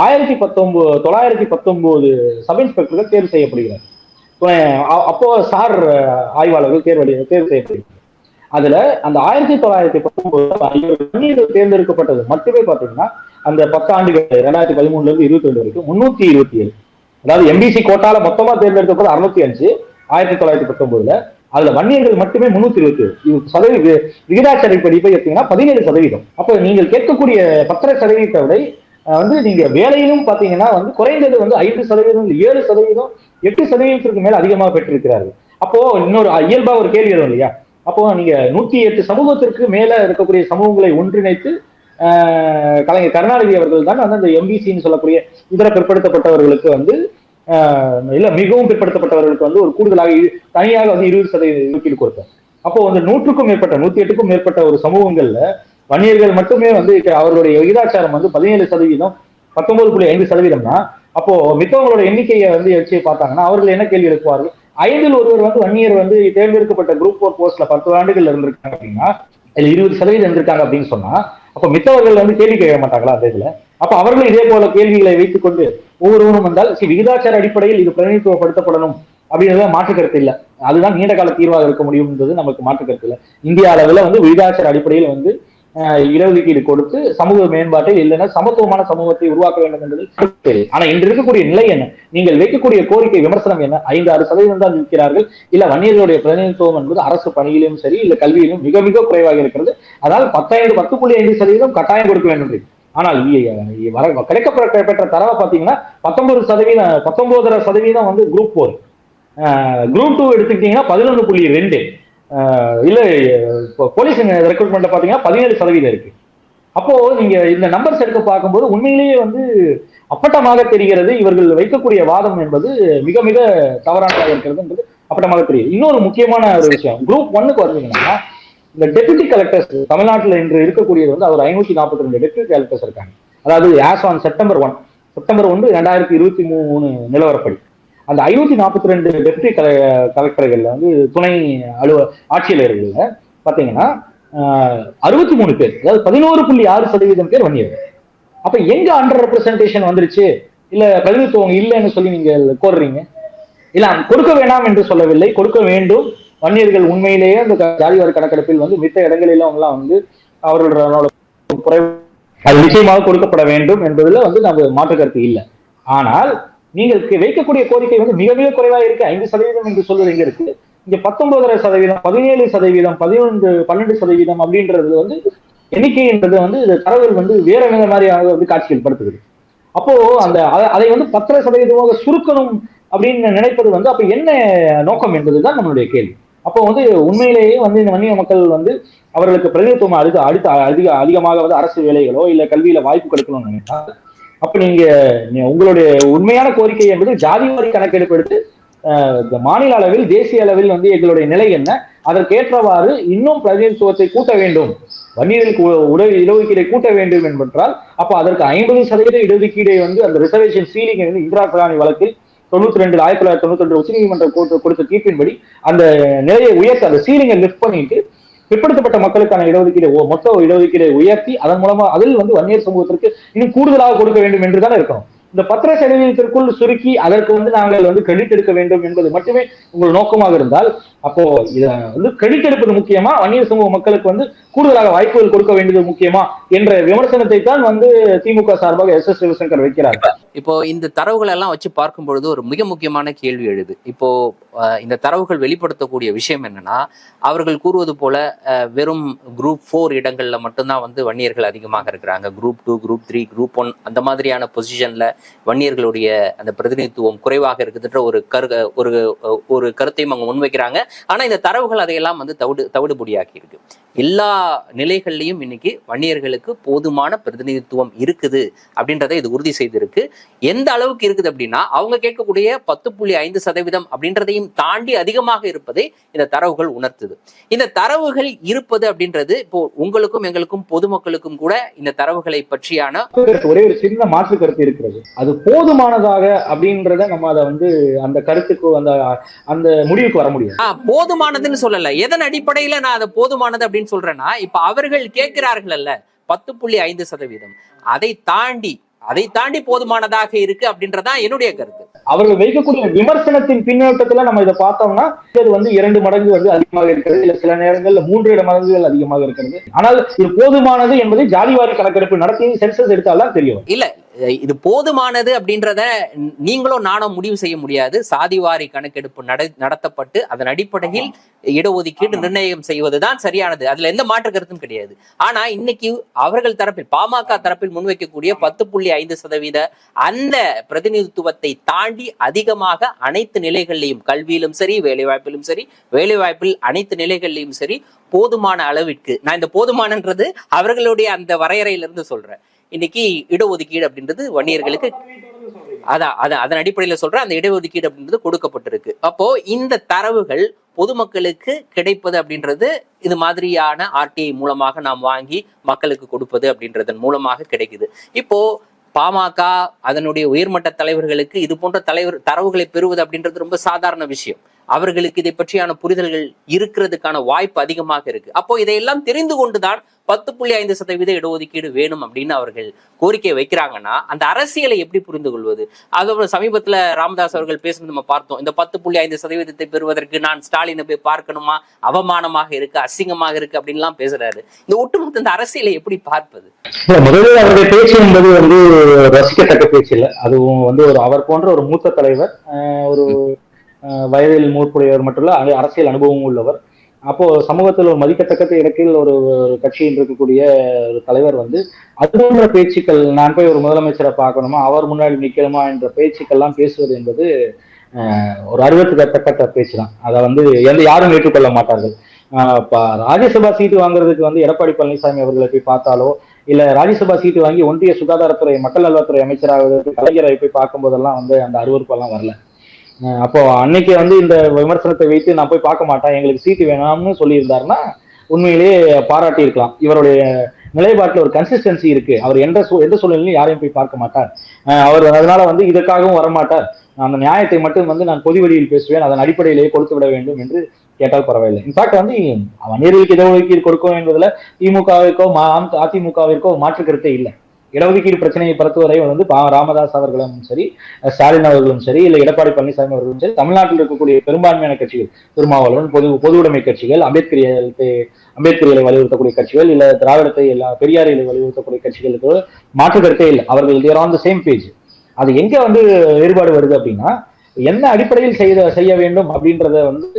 919 சப் இன்ஸ்பெக்டர்கள் தேர்வு செய்யப்படுகிறார். அப்போ சார் ஆய்வாளர்கள் தேர்வு செய்யப்படுகிறார். அதுல அந்த 1919 தேர்ந்தெடுக்கப்பட்டது மட்டுமே பாத்தீங்கன்னா அந்த 10 ஆண்டுகள் 2013 இருந்து 22 வரைக்கும் 327. அதாவது எம்பிசி கோட்டால மொத்தமா தேர்ந்தெடுக்கப்பட்ட 605 1919. அதுல வன்னியர்கள் மட்டுமே 327. விகிதாச்சாரப்படி பார்த்தீங்கன்னா 17%. அப்ப நீங்கள் கேட்கக்கூடிய 10% விட வந்து நீங்க வேலையிலும் பாத்தீங்கன்னா வந்து குறைந்தது வந்து 5%, 7%, 8% மேல அதிகமாக பெற்றிருக்கிறார்கள். அப்போ இன்னொரு இயல்பா ஒரு கேள்வி வரும் இல்லையா, அப்போ நீங்க 108 சமூகத்திற்கு மேல இருக்கக்கூடிய சமூகங்களை ஒன்றிணைத்து கலைஞர் கருணாநிதி அவர்கள் தான் வந்து அந்த எம்பிசின்னு சொல்லக்கூடிய இதர பிற்படுத்தப்பட்டவர்களுக்கு வந்து இல்ல மிகவும் பிற்படுத்தப்பட்டவர்களுக்கு வந்து ஒரு கூடுதலாக தனியாக வந்து 20% ஒதுக்கீடு கொடுத்தார். அப்போ வந்து 108க்கும் மேற்பட்ட ஒரு சமூகங்கள்ல வன்னியர்கள் மட்டுமே வந்து அவர்களுடைய விகிதாச்சாரம் வந்து 17%, 19.5%. அப்போ மித்தவங்களோட எண்ணிக்கையை வந்து வச்சு பார்த்தாங்கன்னா அவர்கள் என்ன கேள்வி எழுப்புவார்கள்? 5ல் ஒருவர் வந்து வன்னியர் வந்து தேர்ந்தெடுக்கப்பட்ட குரூப் 4 போஸ்ட்ல 10 ஆண்டுகள் இருந்திருக்காங்க அப்படின்னா, இல்ல 20% இருந்திருக்காங்க அப்படின்னு சொன்னா, அப்ப மித்தவர்கள் வந்து கேள்வி கேட்க மாட்டாங்களா அந்த இதுல? அப்ப அவர்களும் இதே போல கேள்விகளை வைத்துக் கொண்டு ஒவ்வொருவரும் வந்தால் விகிதாச்சார அடிப்படையில் இது பிரதிநிதித்துவப்படுத்தப்படணும் அப்படின்றத மாற்று கருத்து இல்லை. அதுதான் நீண்ட கால தீர்வாக இருக்க முடியும் என்பது நமக்கு மாற்று கருத்து இல்லை. இந்திய அளவுல வந்து விகிதாச்சார அடிப்படையில் வந்து இடஒதுக்கீடு கொடுத்து சமூக மேம்பாட்டை இல்லைன்னா சமத்துவமான சமூகத்தை உருவாக்க வேண்டும் என்பது. ஆனா இன்று இருக்கக்கூடிய நிலை என்ன? நீங்கள் வைக்கக்கூடிய கோரிக்கை விமர்சனம் என்ன? 5-6% தான் இருக்கிறார்கள். இல்ல வன்னியர்களுடைய பிரதிநிதித்துவம் என்பது அரசு பணியிலும் சரி இல்ல கல்வியிலும் மிக மிக குறைவாக இருக்கிறது. அதாவது 10.5% கட்டாயம் கொடுக்க வேண்டும். ஆனால் கிடைக்கப்பெற்ற தரவை பாத்தீங்கன்னா 19% வந்து குரூப் 4, குரூப் 2 எடுத்துக்கிட்டீங்கன்னா 11.2, இல்ல போலீஸ் ரெக்ரூட்மெண்ட் பாத்தீங்கன்னா 17% இருக்கு. அப்போ நீங்க இந்த நம்பர்ஸ் எடுக்க பார்க்கும்போது உண்மையிலேயே வந்து அப்பட்டமாக தெரிகிறது இவர்கள் வைக்கக்கூடிய வாதம் என்பது மிக மிக தவறானதாக இருக்கிறது என்பது அப்பட்டமாக தெரியுது. இன்னொரு முக்கியமான ஒரு விஷயம், குரூப் 1க்கு வந்தீங்கன்னா இந்த டெபுட்டி கலெக்டர்ஸ் தமிழ்நாட்டில் இன்று இருக்கக்கூடியது வந்து அவர் 542 டெபுட்டி கலெக்டர்ஸ் இருக்காங்க. அதாவது ஆஸ் ஆன் செப்டம்பர் 1, 2023 நிலவரப்படி அந்த 542 டெபுட்டி கலெக்டர்கள்ல வந்து துணை ஆட்சியாளர்கள்ல பாத்தீங்கன்னா 63 பேர், அதாவது 11.6% பேர் வன்னியர்கள். அப்ப எங்க அண்டர் ரெப்ரசன்டேஷன் வந்துருச்சு? இல்ல பிரதிநிதித்துவம் இல்லைன்னு சொல்லி நீங்க கோர்றீங்க. இல்ல கொடுக்க வேண்டாம் என்று சொல்லவில்லை, கொடுக்க வேண்டும். வன்னியர்கள் உண்மையிலேயே அந்த ஜாதிவாரி கணக்கெடுப்பில் வந்து மித்த இடங்களிலும் வந்து அவர்களோட குறைவு அது நிச்சயமாக கொடுக்கப்பட வேண்டும் என்பதுல வந்து நம்ம மாற்று கருத்து இல்லை. ஆனால் நீங்கள் வைக்கக்கூடிய கோரிக்கை வந்து மிக மிக குறைவாக இருக்கு. 5% என்று சொல்வது எங்க இருக்கு? இங்க 19.5%, 17%, 12% அப்படின்றது வந்து எண்ணிக்கைன்றது வந்து தரவுகள் வந்து வேற மாதிரியாக வந்து காட்சிகள் படுத்துகிறது. அப்போ அந்த அதை வந்து 10% சுருக்கணும் அப்படின்னு நினைப்பது வந்து அப்ப என்ன நோக்கம் என்பதுதான் நம்மளுடைய கேள்வி. அப்போ வந்து உண்மையிலேயே வந்து இந்த வன்னிய மக்கள் வந்து அவர்களுக்கு பிரதிநிதித்துவம் அதிகமாக வந்து அரசு வேலைகளோ இல்ல கல்வியில வாய்ப்பு கிடைக்கணும்னு நினைத்தால் அப்ப நீங்க உங்களுடைய உண்மையான கோரிக்கை என்பது ஜாதிவாரி கணக்கெடுப்பு எடுத்து மாநில அளவில் தேசிய அளவில் வந்து எங்களுடைய நிலை என்ன, அதற்கேற்றவாறு இன்னும் பிரதிநிதித்துவத்தை கூட்ட வேண்டும், வன்னியர்களுக்கு இடஒதுக்கீடை கூட்ட வேண்டும் என்பதால் அப்ப அதற்கு 50% இடஒதுக்கீடை வந்து அந்த ரிசர்வேஷன் சீலிங் வந்து இந்திரா காந்தி வழக்கில் 1992 உச்சநீதிமன்றம் கொடுத்த தீர்ப்பின்படி அந்த நிலையை உயர்த்தி அந்த சீலிங்கை லிஃப்ட் பண்ணிட்டு பிற்படுத்தப்பட்ட மக்களுக்கான இடஒதுக்கீடு மொத்த இடஒதுக்கீடை உயர்த்தி அதன் மூலமா அதில் வந்து வன்னியர் சமூகத்திற்கு இன்னும் கூடுதலாக கொடுக்க வேண்டும் என்றுதான் இருக்கணும். இந்த 10% சுருக்கி அதற்கு வந்து நாங்கள் வந்து கிரெடிட் எடுக்க வேண்டும் என்பது மட்டுமே உங்கள் நோக்கமாக இருந்தால் அப்போ இத வந்து கிரெடிட் எடுப்பது முக்கியமா, வன்னியர் சமூக மக்களுக்கு வந்து கூடுதலாக வாய்ப்புகள் கொடுக்க வேண்டியது முக்கியமா என்ற விமர்சனத்தை தான் வந்து திமுக சார்பாக எஸ் சிவசங்கர் வைக்கிறார். இப்போ இந்த தரவுகள் எல்லாம் வச்சு பார்க்கும் பொழுது ஒரு மிக முக்கியமான கேள்வி எழுது. இப்போ இந்த தரவுகள் வெளிப்படுத்தக்கூடிய விஷயம் என்னன்னா, அவர்கள் கூறுவது போல வெறும் குரூப் 4 இடங்கள்ல மட்டும்தான் வந்து வன்னியர்கள் அதிகமாக இருக்கிறாங்க. குரூப் 2, குரூப் 3, குரூப் 1 அந்த மாதிரியான பொசிஷன்ல வன்னியர்களுடைய அந்த பிரதிநிதித்துவம் குறைவாக இருக்குதுன்ற ஒரு கருத்தையும் அவங்க முன்வைக்கிறாங்க. ஆனா இந்த தரவுகள் அதையெல்லாம் வந்து தவிடுபொடியாக்கி இருக்கு. எல்லா நிலைகள்லையும் இன்னைக்கு வன்னியர்களுக்கு போதுமான பிரதிநிதித்துவம் இருக்குது அப்படின்றத இது உறுதி செய்திருக்கு. எந்த அளவுக்கு இருக்குது அப்படின்னா, அவங்க கேட்கக்கூடிய 10.5% அப்படின்றதையும் தாண்டி அதிகமாக இருப்பதை இந்த தரவுகள் உணர்த்துது. இந்த தரவுகள் இருப்பது அப்படின்றது இப்போ உங்களுக்கும் எங்களுக்கும் பொதுமக்களுக்கும் கூட இந்த தரவுகளை பற்றியான ஒரே ஒரு சின்ன மாற்று கருத்து இருக்கிறது. அது போதுமானதாக அப்படின்றத நம்ம அதை வந்து அந்த கருத்துக்கு அந்த முடிவுக்கு வர முடியும். போதுமானதுன்னு சொல்லல. எதன் அடிப்படையில நான் அதை போதுமானது அப்படின்னு சொல்றேன்னா, இப்ப அவர்கள் கேட்கிறார்கள் அல்ல 10.5%, அதை தாண்டி போதுமானதாக இருக்கு அப்படின்றதான் என்னுடைய கருத்து. அவர்கள் வைக்கக்கூடிய விமர்சனத்தின் பின்னோட்டத்துல நம்ம இதை பார்த்தோம்னா இது வந்து 2 மடங்கு வந்து அதிகமாக இருக்கிறது, இல்ல சில நேரங்கள்ல 3 மடங்குகள் அதிகமாக இருக்கிறது. ஆனால் இது போதுமானது என்பதை ஜாதிவாரி கணக்கெடுப்பு நடத்தி சென்சஸ் எடுத்தால்தான் தெரியும். இல்ல இது போதுமானது அப்படின்றத நீங்களும் நானும் முடிவு செய்ய முடியாது. சாதிவாரி கணக்கெடுப்பு நடத்தப்பட்டு அதன் அடிப்படையில் இடஒதுக்கீடு நிர்ணயம் செய்வதுதான் சரியானது. அதுல எந்த மாற்று கருத்தும் கிடையாது. ஆனா இன்னைக்கு அவர்கள் தரப்பில் பாமக தரப்பில் முன்வைக்கக்கூடிய 10.5% அந்த பிரதிநிதித்துவத்தை தாண்டி அதிகமாக அனைத்து நிலைகளிலும், கல்வியிலும் சரி, வேலைவாய்ப்பிலும் சரி, வேலைவாய்ப்பில் அனைத்து நிலைகளிலும் சரி, போதுமான அளவிற்கு, நான் இந்த போதுமானன்றது அவர்களுடைய அந்த வரையறையிலிருந்து சொல்றேன். இன்னைக்கு இடஒதுக்கீடு அப்படின்றது வன்னியர்களுக்கு அதன் அடிப்படையில சொல்ற அந்த இடஒதுக்கீடு அப்படின்றது கொடுக்கப்பட்டிருக்கு. அப்போ இந்த தரவுகள் பொதுமக்களுக்கு கிடைப்பது அப்படின்றது இது மாதிரியான ஆர்டிஐ மூலமாக நாம் வாங்கி மக்களுக்கு கொடுப்பது அப்படின்றதன் மூலமாக கிடைக்குது. இப்போ பாமக அதனுடைய உயர்மட்ட தலைவர்களுக்கு இது போன்ற தரவுகளை பெறுவது அப்படின்றது ரொம்ப சாதாரண விஷயம். அவர்களுக்கு இதை பற்றியான புரிதல்கள் இருக்கிறதுக்கான வாய்ப்பு அதிகமாக இருக்கு. அப்போ இதையெல்லாம் தெரிந்து கொண்டுதான் 10.5% இடஒதுக்கீடு வேணும் அப்படின்னு அவர்கள் கோரிக்கை வைக்கிறாங்கன்னா அந்த அரசியலை எப்படி புரிந்து கொள்வது? அதோட சமீபத்துல ராமதாஸ் அவர்கள் பேசுனது நம்ம பார்த்தோம். இந்த 10.5% பெறுவதற்கு நான் ஸ்டாலினை போய் பார்க்கணுமா, அவமானமாக இருக்கு, அசிங்கமாக இருக்கு அப்படின்லாம் பேசுறாரு. இந்த ஒட்டுமொத்த இந்த அரசியலை எப்படி பார்ப்பது? முதலில் அவருடைய பேச்சு என்பது வந்து ரசிக்கத்தக்க பேச்சு இல்லை. அதுவும் வந்து அவர் போன்ற ஒரு மூத்த தலைவர், ஒரு வயதில் மூப்புடையவர் மட்டும் இல்ல, அரசியல் அனுபவமும் உள்ளவர். அப்போ சமூகத்தில் ஒரு மதிக்கத்தக்க இடத்தில் ஒரு கட்சியில் இருக்கக்கூடிய ஒரு தலைவர் வந்து அது போன்ற பேச்சுக்கள், நான் போய் ஒரு முதலமைச்சரை பார்க்கணுமா, அவர் முன்னாடி நிக்கணுமா என்ற பேச்சுக்கள்லாம் பேசுவது என்பது ஒரு அருவத்துக்கத்தக்க பேச்சு தான். அதை வந்து யாரும் ஏற்றுக்கொள்ள மாட்டார்கள். ராஜ்யசபா சீட்டு வாங்குறதுக்கு வந்து எடப்பாடி பழனிசாமி அவர்களை போய் பார்த்தாலோ, இல்ல ராஜ்யசபா சீட்டு வாங்கி ஒன்றிய சுகாதாரத்துறை மக்கள் நல்வாழ்வுத்துறை அமைச்சராக கலைஞரை போய் பார்க்கும் போதெல்லாம் வந்து அந்த அருவறுப்பெல்லாம் வரல. அப்போ அன்னைக்கு வந்து இந்த விமர்சனத்தை வைத்து நான் போய் பார்க்க மாட்டேன், எங்களுக்கு சீட்டு வேணாம்னு சொல்லியிருந்தாருன்னா உண்மையிலேயே பாராட்டி இருக்கலாம். இவருடைய நிலைப்பாட்டில் ஒரு கன்சிஸ்டன்சி இருக்கு. அவர் எந்த சூழ்நிலையும் யாரையும் போய் பார்க்க மாட்டார். அவர் அதனால வந்து இதற்காகவும் வரமாட்டார். அந்த நியாயத்தை மட்டும் வந்து நான் பொது வெளியில் பேசுவேன், அதன் அடிப்படையிலேயே கொடுத்து விட வேண்டும் என்று கேட்டால் பரவாயில்லை. இன்ஃபேக்ட் வந்து வன்னியர்களுக்கு இடஒதுக்கீடு கொடுக்கும் என்பதுல திமுகவிற்கோ அதிமுகவிற்கோ மாற்று கருத்தே இல்லை. இடஒதுக்கீடு பிரச்சனையை பொறுத்தவரை வந்து ராமதாஸ் அவர்களும் சரி, ஸ்டாலின் அவர்களும் சரி, இல்ல எடப்பாடி பழனிசாமி அவர்களும் சரி, தமிழ்நாட்டில் இருக்கக்கூடிய பெரும்பான்மையான கட்சிகள், திருமாவளவன், பொது உடைமை கட்சிகள், அம்பேத்கரியை வலியுறுத்தக்கூடிய கட்சிகள், இல்ல திராவிடத்தை பெரியாரியை வலியுறுத்தக்கூடிய கட்சிகளுக்கு மாற்று கருத்தே இல்லை. அவர்கள் தேர் ஆன் தி சேம் பேஜ். அது எங்க வந்து வேறுபாடு வருது அப்படின்னா, என்ன அடிப்படையில் செய்ய வேண்டும் அப்படின்றத வந்து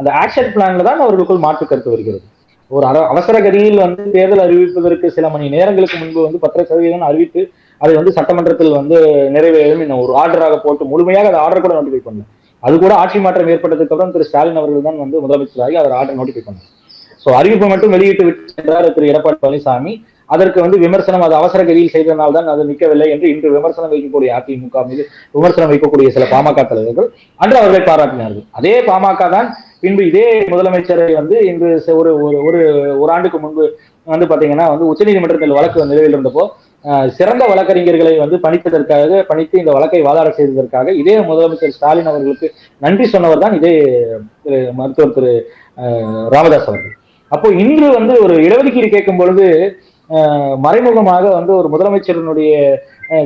அந்த ஆக்ஷன் பிளான்ல தான் அவர்களுக்குள் மாற்று கருத்து வருகிறது. ஒரு அவசர கதியில் வந்து தேர்தல் அறிவிப்பதற்கு சில மணி நேரங்களுக்கு முன்பு வந்து 10% அறிவித்து அதை வந்து சட்டமன்றத்தில் வந்து நிறைவேறும் ஒரு ஆர்டராக போட்டு முழுமையாக அந்த ஆர்டர் கூட நோட்டிஃபை பண்ணல. அது கூட ஆட்சி மாற்றம் ஏற்பட்டதுக்கு அப்புறம் திரு ஸ்டாலின் அவர்கள் தான் வந்து முதலமைச்சராகி அவர் ஆர்டர் நோட்டிஃபை பண்ணார். சோ அறிவிப்பை மட்டும் வெளியிட்டு விட்டு சென்றார் திரு எடப்பாடி பழனிசாமி. அதற்கு வந்து விமர்சனம், அது அவசர கதியில் செய்ததனால் தான் அது நிற்கவில்லை என்று இன்று விமர்சனம் வைக்கக்கூடிய அதிமுக மீது விமர்சனம் வைக்கக்கூடிய சில பாமக தலைவர்கள் அன்று அவர்களை பாராட்டினார்கள். அதே பாமக தான் பின்பு இதே முதலமைச்சரை வந்து இன்று ஒரு ஆண்டுக்கு முன்பு வந்து பாத்தீங்கன்னா வந்து உச்சநீதிமன்றத்தில் வழக்கு நிலுவையில் இருந்தப்போ சிறந்த வழக்கறிஞர்களை வந்து பணித்து இந்த வழக்கை வாதாட செய்ததற்காக இதே முதலமைச்சர் ஸ்டாலின் அவர்களுக்கு நன்றி சொன்னவர் தான் இதே மருத்துவர் திரு ராமதாஸ் அவர்கள். அப்போ இன்று வந்து ஒரு இடஒதுக்கீடு கேட்கும் பொழுது மறைமுகமாக வந்து ஒரு முதலமைச்சரினுடைய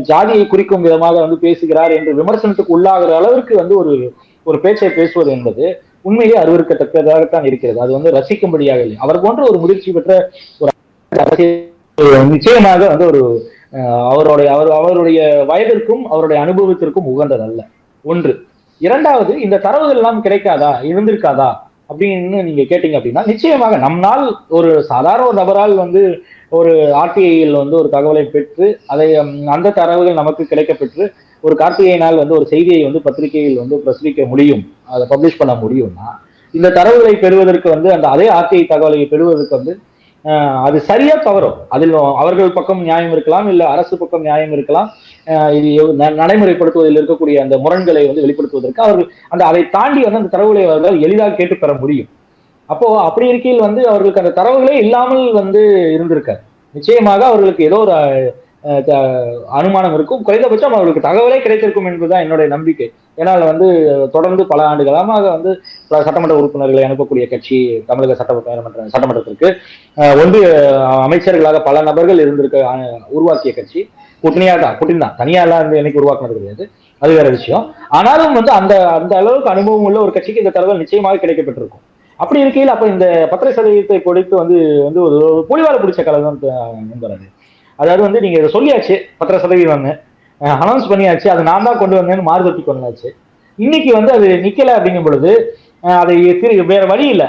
ஜாதியை குறிக்கும் விதமாக வந்து பேசுகிறார் என்று விமர்சனத்துக்கு உள்ளாகிற அளவிற்கு வந்து ஒரு பேச்சை பேசுவது என்பது உண்மையிலே அருவருக்கத்தக்கதாகத்தான் இருக்கிறது. அது வந்து ரசிக்கும்படியாக இல்லை. அவர் போன்ற ஒரு முதிர்ச்சி பெற்ற ஒரு நிச்சயமாக வந்து ஒரு அவருடைய வயதிற்கும் அவருடைய அனுபவத்திற்கும் உகந்ததல்ல. ஒன்று. இரண்டாவது, இந்த தரவுகள் எல்லாம் கிடைக்காதா, இருந்திருக்காதா அப்படின்னு நீங்க கேட்டீங்க அப்படின்னா, நிச்சயமாக நம்மால் ஒரு சாதாரண ஒரு நபரால் வந்து ஒரு ஆர்டிஐயில் வந்து ஒரு தகவலை பெற்று அந்த தரவுகள் நமக்கு கிடைக்கப்பெற்று ஒரு கார்த்திகையினால் வந்து ஒரு செய்தியை வந்து பத்திரிகையில் வந்து பிரசுரிக்க முடியும், அதை பப்ளிஷ் பண்ண முடியும்னா, இந்த தரவுகளை பெறுவதற்கு வந்து அந்த அதே ஆர்டிஐ தகவலை பெறுவதற்கு வந்து அது சரியா தவறும். அதில் அவர்கள் பக்கம் நியாயம் இருக்கலாம், இல்ல அரசு பக்கம் நியாயம் இருக்கலாம். இது நடைமுறைப்படுத்துவதில் இருக்கக்கூடிய அந்த முரண்களை வந்து வெளிப்படுத்துவதற்கு அவர்கள் அதை தாண்டி வந்து அந்த தரவுகளை அவர்கள் எளிதாக கேட்டு பெற முடியும். அப்போ அப்படி இருக்கையில் வந்து அவர்களுக்கு அந்த தரவுகளே இல்லாமல் வந்து இருந்திருக்காரு. நிச்சயமாக அவர்களுக்கு ஏதோ ஒரு அனுமானம் இருக்கும், குறைந்தபட்சம் அவர்களுக்கு தகவலே கிடைத்திருக்கும் என்பதுதான் என்னுடைய நம்பிக்கை. ஏன்னால் வந்து தொடர்ந்து பல ஆண்டுகளாக வந்து சட்டமன்ற உறுப்பினர்களை அனுப்பக்கூடிய கட்சி தமிழக சட்டமன்றத்திற்கு ஒன்றிய அமைச்சர்களாக பல நபர்கள் உருவாக்கிய கட்சி கூட்டணி தான், தனியா எல்லாம் இருந்து எனக்கு உருவாக்குனது கிடையாது, அது வேற விஷயம். ஆனாலும் வந்து அந்த அளவுக்கு அனுபவம் உள்ள ஒரு கட்சிக்கு இந்த தகவல் நிச்சயமாக கிடைக்கப்பட்டிருக்கும். அப்படி இருக்கையில் அப்ப இந்த 10% கொடுத்து வந்து ஒரு புலிவால பிடிச்ச கலை தான் நம்புறது. அதாவது வந்து நீங்க இதை சொல்லியாச்சு, 10% அனௌன்ஸ் பண்ணியாச்சு, அது நான் தான் கொண்டு வந்தேன்னு மாறுபட்டி கொண்டாச்சு. இன்னைக்கு வந்து அது நிக்கல அப்படிங்கும் பொழுது அதை வேற வழி இல்லை,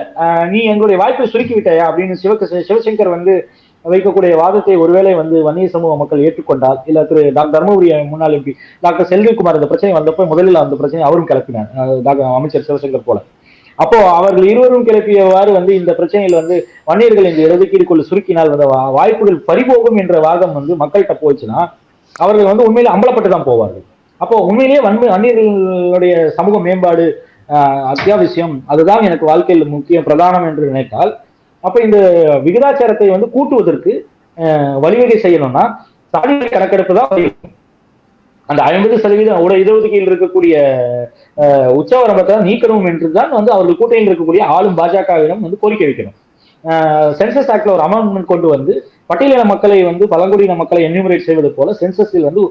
நீ எங்களுடைய வாய்ப்பை சுருக்கி விட்டாயா அப்படின்னு சிவசங்கர் வந்து வைக்கக்கூடிய வாதத்தை ஒருவேளை வந்து வன்னிய சமூக மக்கள் ஏற்றுக்கொண்டால், இல்ல திரு டாக்டர் தர்மபுரி முன்னாள் எம்பி டாக்டர் செல்விகுமார் இந்த பிரச்சனை வந்தப்போ முதலில் அந்த பிரச்சனை அவரும் கிளப்பினார், டாக்டர் அமைச்சர் சிவசங்கர் போல. அப்போ அவர்கள் இருவரும் கிளப்பியவாறு வந்து இந்த பிரச்சனையில் வந்து வன்னியர்கள் இந்த இடஒதுக்கீடுக்குள்ள சுருக்கினால் வந்த வாய்ப்புகள் பறிபோகும் என்ற வாதம் வந்து மக்கள்கிட்ட போச்சுன்னா அவர்கள் வந்து உண்மையிலே அம்பலப்பட்டு தான் போவார்கள். அப்போ உண்மையிலேயே வன்னியர்களுடைய சமூக மேம்பாடு அத்தியாவசியம், அதுதான் எனக்கு வாழ்க்கையில் முக்கியம் பிரதானம் என்று நினைத்தால், அப்ப இந்த விகிதாச்சாரத்தை வந்து கூட்டுவதற்கு வழிவகை செய்யணும்னா சாதி கணக்கெடுப்பு தான் அந்த 50% இடஒதுக்கீடு இருக்கக்கூடிய உச்சவரம்பத்தை நீக்கணும் என்றுதான் வந்து அவர்கள் கூட்டணியில் இருக்கக்கூடிய ஆளும் பாஜகவிடம் வந்து கோரிக்கை வைக்கணும். சென்சஸ் ஆக்ட்ல ஒரு அமெண்ட்மெண்ட் கொண்டு வந்து பட்டியலின மக்களை வந்து பழங்குடியின மக்களை என்யூமரேட் செய்வது போல சென்சஸில் வந்து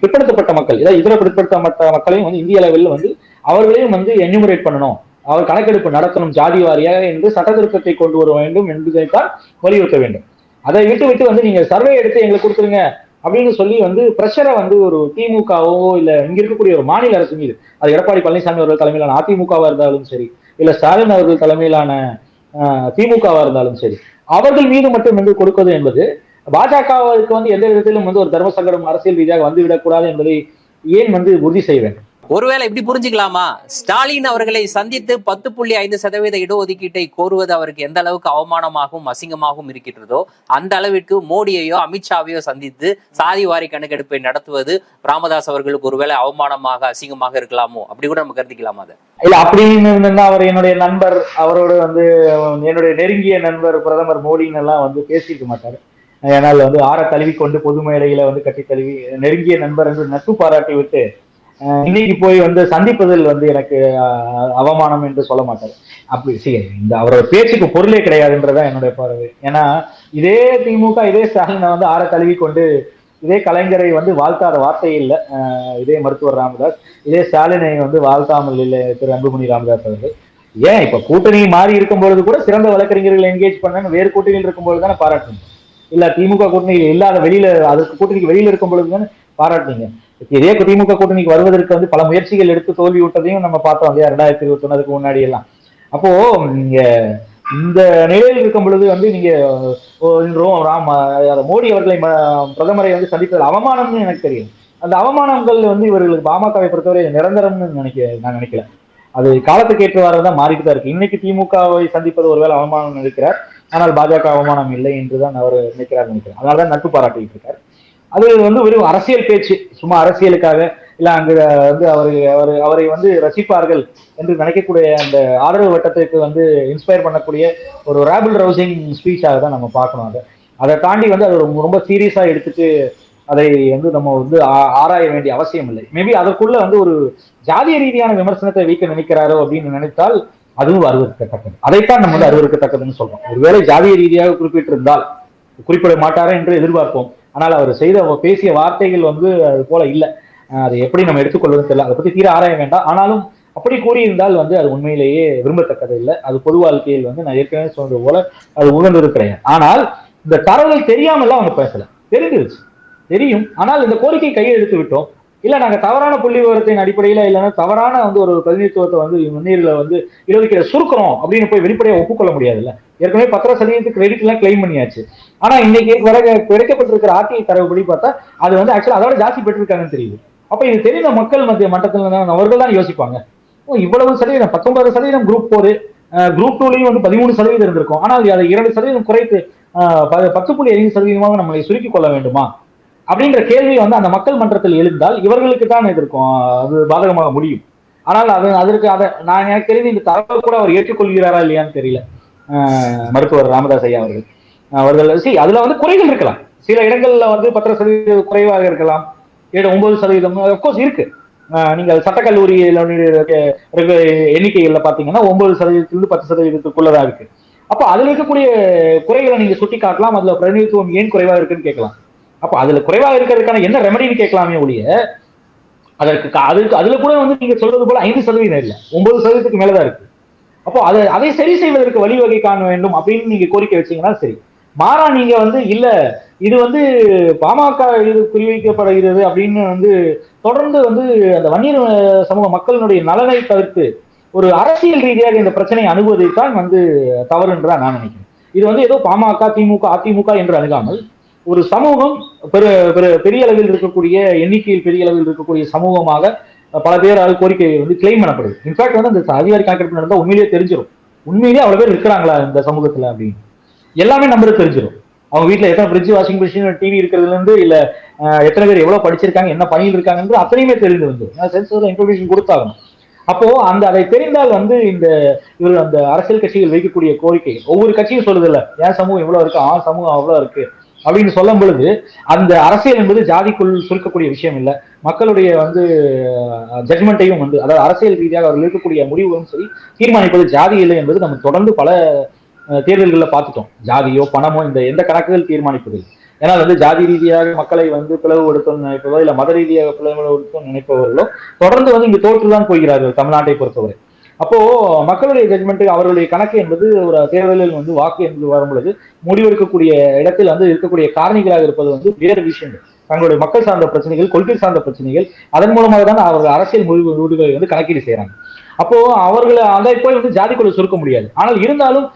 பிற்படுத்தப்பட்ட மக்கள், ஏதாவது இதர பிற்படுத்தப்பட்ட மக்களையும் வந்து இந்திய அளவில் வந்து அவர்களையும் வந்து என்யூமரேட் பண்ணணும், அவர் கணக்கெடுப்பு நடத்தணும் ஜாதி வாரியாக என்று சட்ட திருத்தத்தை கொண்டு வர வேண்டும் என்பதைத்தான் வலியுறுத்த வேண்டும். அதை விட்டு விட்டு வந்து நீங்க சர்வே எடுத்து எங்களுக்கு கொடுத்துருங்க அப்படின்னு சொல்லி வந்து பிரஷரை வந்து ஒரு திமுகவோ இல்ல இங்க இருக்கக்கூடிய ஒரு மாநில அரசு மீது, அது எடப்பாடி பழனிசாமி அவர்கள் தலைமையிலான அதிமுகவா இருந்தாலும் சரி, இல்ல ஸ்டாலின் அவர்கள் தலைமையிலான திமுகவா இருந்தாலும் சரி, அவர்கள் மீது மட்டும் வந்து கொடுப்பது என்பது பாஜகவுக்கு வந்து எந்த விதத்திலும் வந்து ஒரு தர்ம சங்கடம் அரசியல் ரீதியாக வந்துவிடக்கூடாது என்பதை ஏன் வந்து உறுதி செய்ய வேண்டும். ஒருவேளை இப்படி புரிஞ்சுக்கலாமா, ஸ்டாலின் அவர்களை சந்தித்து 10.5% இடஒதுக்கீட்டை கோருவது அவருக்கு எந்த அளவுக்கு அவமானமாகவும் அசிங்கமாகவும் இருக்கின்றதோ அந்த அளவிற்கு மோடியையோ அமித்ஷாவையோ சந்தித்து சாதி வாரி கணக்கெடுப்பை நடத்துவது ராமதாஸ் அவர்களுக்கு ஒருவேளை அவமானமாக அசிங்கமாக இருக்கலாமோ, அப்படி கூட நம்ம கருதிக்கலாமா? அதை இல்ல அப்படின்னு அவர் என்னுடைய நண்பர், அவரோட வந்து என்னுடைய நெருங்கிய நண்பர் பிரதமர் மோடின்னு எல்லாம் வந்து பேசிக்க மாட்டாரு. ஏன்னால் வந்து ஆற தழுவி கொண்டு பொது மேடையில வந்து கட்டி தழுவி நெருங்கிய நண்பர் என்று நட்பு பாராட்டி விட்டு இன்னைக்கு போய் வந்து சந்திப்பதில் வந்து எனக்கு அவமானம் என்று சொல்ல மாட்டார். அப்படி இந்த அவரோட பேச்சுக்கு பொருளே கிடையாதுன்றதான் என்னுடைய பார்வை. ஏன்னா இதே திமுக இதே ஸ்டாலினை வந்து ஆற தழுவி கொண்டு இதே கலைஞரை வந்து வாழ்த்தாத வார்த்தை இல்லை இதே மருத்துவர் ராமதாஸ், இதே ஸ்டாலினை வந்து வாழ்த்தாமல் இல்லை திரு அன்புமணி ராமதாஸ் அவர்கள். ஏன் இப்ப கூட்டணி மாறி இருக்கும் பொழுது கூட சிறந்த வழக்கறிஞர்கள் என்கேஜ் பண்ணு வேறு கூட்டணியில் இருக்கும் பொழுது தானே பாராட்டுங்க, இல்ல திமுக கூட்டணி இல்லாத வெளியில அதுக்கு கூட்டணிக்கு வெளியில இருக்கும் பொழுது தானே பாராட்டுங்க. இதே திமுக கூட்டணிக்கு வருவதற்கு வந்து பல முயற்சிகள் எடுத்து தோல்வி விட்டதையும் நம்ம பார்த்தோம் இல்லையா 2021 முன்னாடி எல்லாம். அப்போ நீங்க இந்த நிலையில் இருக்கும் பொழுது வந்து நீங்க மோடி அவர்களை பிரதமரை வந்து சந்திப்பதில் அவமானம்னு எனக்கு தெரியும். அந்த அவமானங்கள் வந்து இவர்களுக்கு பாமகவை பொறுத்தவரை நிரந்தரம்னு நான் நினைக்கல. அது காலத்துக்கு ஏற்றவாறுதான் மாறிட்டு தான் இருக்கு. இன்னைக்கு திமுகவை சந்திப்பது ஒருவேளை அவமானம் நினைக்கிறார், ஆனால் பாஜக அவமானம் இல்லை என்றுதான் அவர் நினைக்கிறார். அதனாலதான் நட்பு பாராட்டிட்டு இருக்காரு. அது வந்து வெறும் அரசியல் பேச்சு, சும்மா அரசியலுக்காக இல்ல அங்கு வந்து அவரை வந்து ரசிப்பார்கள் என்று நினைக்கக்கூடிய அந்த ஆதரவு வட்டத்திற்கு வந்து இன்ஸ்பயர் பண்ணக்கூடிய ஒரு ரேபிள் ரவுசிங் ஸ்பீச்சாக தான் நம்ம பார்க்கணும். அதை தாண்டி வந்து அது ரொம்ப சீரியஸா எடுத்துட்டு அதை வந்து நம்ம வந்து ஆராய வேண்டிய அவசியம் இல்லை. மேபி அதற்குள்ள வந்து ஒரு ஜாதிய ரீதியான விமர்சனத்தை வைக்க நினைக்கிறாரோ அப்படின்னு நினைத்தால் அதுவும் அருவருக்கத்தக்கது. அதைத்தான் நம்ம வந்து அருவருக்கத்தக்கதுன்னு சொல்றோம். ஒருவேளை ஜாதிய ரீதியாக குறிப்பிட்டிருந்தால் குறிப்பிட மாட்டாரா என்று எதிர்பார்ப்போம். ஆனால் அவர் பேசிய வார்த்தைகள் வந்து அது போல இல்லை. அதை எப்படி நம்ம எடுத்துக்கொள்வதுன்னு தெரியல. அதை பத்தி தீர ஆராய வேண்டாம். ஆனாலும் அப்படி கூறியிருந்தால் வந்து அது உண்மையிலேயே விரும்பத்தக்கது இல்லை. அது பொது வாழ்க்கையில் வந்து நான் ஏற்கனவே சொன்னது போல அது உகந்தது கிடையாது. ஆனால் இந்த தரவுகள் தெரியாமல்லாம் அவங்க பேசல, தெரிஞ்சிருச்சு, தெரியும். ஆனால் இந்த கோரிக்கை கையை எடுத்து விட்டோம், இல்ல நாங்க தவறான புள்ளி விவரத்தின் அடிப்படையில இல்லைன்னா தவறான வந்து ஒரு பிரதிநிதித்துவத்தை வந்து முன்னேறில வந்து இடஒதுக்கீடு சுருக்கிறோம் அப்படின்னு போய் வெளிப்படையா ஒப்புக்கொள்ள முடியாதுல்ல. ஏற்கனவே 10% கிரெடிட் எல்லாம் கிளைம் பண்ணியாச்சு. ஆனா இன்னைக்கு கிடைக்கப்பட்டிருக்கிற ஆர்டிஐ தரவுபடி பார்த்தா அது வந்து ஆக்சுவலா அதோட ஜாஸ்தி பெற்றிருக்காங்கன்னு தெரியுது. அப்ப இது தெரிந்த மக்கள் மத்திய மட்டத்தில் தான் அவர்கள் தான் யோசிப்பாங்க, இவ்வளவு சதவீதம் 19% குரூப் 4 குரூப் 2லயும் வந்து 13% இருந்திருக்கும். ஆனால் அதை 2% குறைத்து 10.5% நம்மளை சுருக்கிக் கொள்ள வேண்டுமா அப்படின்ற கேள்வி வந்து அந்த மக்கள் மன்றத்தில் எழுந்தால் இவர்களுக்கு தான் எதிர்க்கும் அது பாதகமாக முடியும். ஆனால் அதற்கு நான் எனக்கு தெரிந்து இந்த தரவு கூட அவர் ஏற்றுக்கொள்கிறாரா இல்லையான்னு தெரியல. மருத்துவர் ராமதாஸ் ஐயா அவர்கள் அதுல வந்து குறைகள் இருக்கலாம், சில இடங்கள்ல வந்து 10% குறைவாக இருக்கலாம், 9% அப்கோர்ஸ் இருக்கு. நீங்கள் சட்டக்கல்லூரி எண்ணிக்கைகள்ல பாத்தீங்கன்னா 9%-லிருந்து 10%-க்குள்ளதான் இருக்கு. அப்ப அதுல இருக்கக்கூடிய குறைகளை நீங்க சுட்டி காட்டலாம், அதுல பிரதிநிதித்துவம் ஏன் குறைவாக இருக்குன்னு கேட்கலாம். அப்ப அதுல குறைவாக இருக்கிறதுக்கான என்ன ரெமடின்னு கேட்கலாமே ஒழிய அதுல கூட வந்து நீங்க சொல்றது போல 5% இல்ல 9%-க்கு மேலதான் இருக்கு. அப்போ அதை சரி செய்வதற்கு வழிவகை காண வேண்டும் அப்படின்னு நீங்க கோரிக்கை வச்சீங்கன்னா சரி. மாறா நீங்க வந்து இல்ல இது வந்து பாமக இது குறிவைக்கப்படுகிறது அப்படின்னு வந்து தொடர்ந்து வந்து அந்த வன்னியர் சமூக மக்களினுடைய நலனை தவிர்த்து ஒரு அரசியல் ரீதியாக இந்த பிரச்சனையை அணுகுவதைத்தான் வந்து தவறுன்றதான் நான் நினைக்கிறேன். இது வந்து ஏதோ பாமக திமுக அதிமுக என்று அணுகாமல் ஒரு சமூகம் பெரிய அளவில் இருக்கக்கூடிய எண்ணிக்கையில் பெரிய அளவில் இருக்கக்கூடிய சமூகமாக பல பேரால் கோரிக்கை வந்து கிளைம் பண்ணப்படுது. இன்ஃபேக்ட் வந்து அந்த அதிகாரி கணக்கெடுப்பு நடந்தா உண்மையிலேயே தெரிஞ்சிடும், உண்மையிலேயே அவ்வளவு பேர் இருக்கிறாங்களா இந்த சமூகத்துல அப்படின்னு எல்லாமே நம்பருக்கு தெரிஞ்சிடும். அவங்க வீட்டுல எத்தனை ஃப்ரிட்ஜ் வாஷிங் மிஷின் டிவி இருக்கிறதுல இருந்து இல்ல எத்தனை பேர் எவ்வளவு படிச்சிருக்காங்க என்ன பணியில் இருக்காங்க அத்தனையுமே தெரிந்து வந்து சென்சஸ்ல இன்ஃபர்மேஷன் கொடுத்தாகணும். அப்போ அதை தெரிந்தால் வந்து இவர் அந்த அரசியல் கட்சிகள் வைக்கக்கூடிய கோரிக்கை ஒவ்வொரு கட்சியும் சொல்லுது இல்ல என் சமூகம் இவ்வளவு இருக்கு சமூகம் அவ்வளவு இருக்கு அப்படின்னு சொல்லும் பொழுது அந்த அரசியல் என்பது ஜாதிக்குள் சுருக்கக்கூடிய விஷயம் இல்லை, மக்களுடைய வந்து ஜட்மெண்ட்டையும் வந்து அதாவது அரசியல் ரீதியாக அவர்கள் இருக்கக்கூடிய முடிவுகளும் சரி தீர்மானிப்பது ஜாதி இல்லை என்பது நம்ம தொடர்ந்து பல தேர்தல்களில் பார்த்துட்டோம். ஜாதியோ பணமோ இந்த எந்த கணக்குகள் தீர்மானிப்பதில்லை. ஏன்னா வந்து ஜாதி ரீதியாக மக்களை வந்து பிளவுபடுத்தணும்னு நினைப்பதோ இல்ல மத ரீதியாக பிளவுபடுத்தணும்னு நினைப்பவர்களோ தொடர்ந்து வந்து இங்கு தோற்றுதான் போகிறார்கள் தமிழ்நாட்டை பொறுத்தவரை. அப்போ மக்களுடைய ஜட்மெண்ட் அவர்களுடைய கணக்கு என்பது ஒரு தேர்தலில் வந்து வாக்கு என்பது வரும் பொழுது முடிவெடுக்கக்கூடிய இடத்தில் வந்து இருக்கக்கூடிய காரணிகளாக இருப்பது வந்து வேறு விஷயங்கள், தங்களுடைய மக்கள் சார்ந்த பிரச்சனைகள், கொள்கை சார்ந்த பிரச்சனைகள். அதன் மூலமாக தான் அவர்கள் அரசியல் முடிவுகளை வந்து கணக்கீடு செய்யறாங்க. அப்போ அவர்களை அதை போய் வந்து ஜாதிக்குள்ள சுருக்க முடியாது. ஆனால் இருந்தாலும்